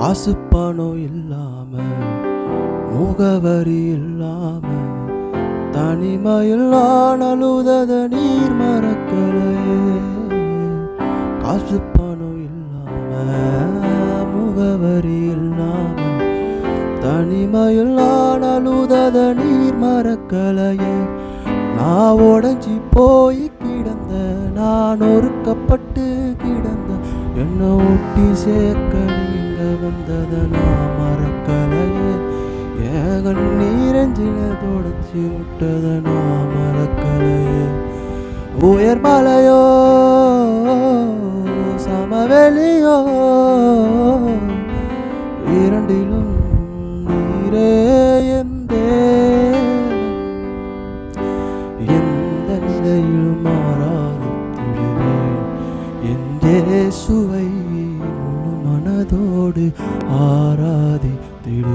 காசு பணம் இல்லாம முகவரி இல்லாம தனிமையில் அழுதத நீர் மறக்கலையே. காசு பணம் இல்லாம முகவரி இல்லாம தனிமையில் அழுதத நீர் மறக்கலையே. நான் உடஞ்சி போய் கிடந்த, நான் ஒருக்கப்பட்டு கிடந்த, என்னை ஒட்டி சேர்க்க நீங்க வந்தத நான் மறக்கலையே. என் கண்ணீரஞ்சில தொடச்சி விட்டத நான் மறக்கலையே. உயர் மலையோ சமவெளியோ இரண்டிலும் நீரே என் தேவன். எந்த நிலையிலும் மாறாதிடுவேன் என் இயேசுவை முழு மனதோடு ஆராதித்திடுவேன்.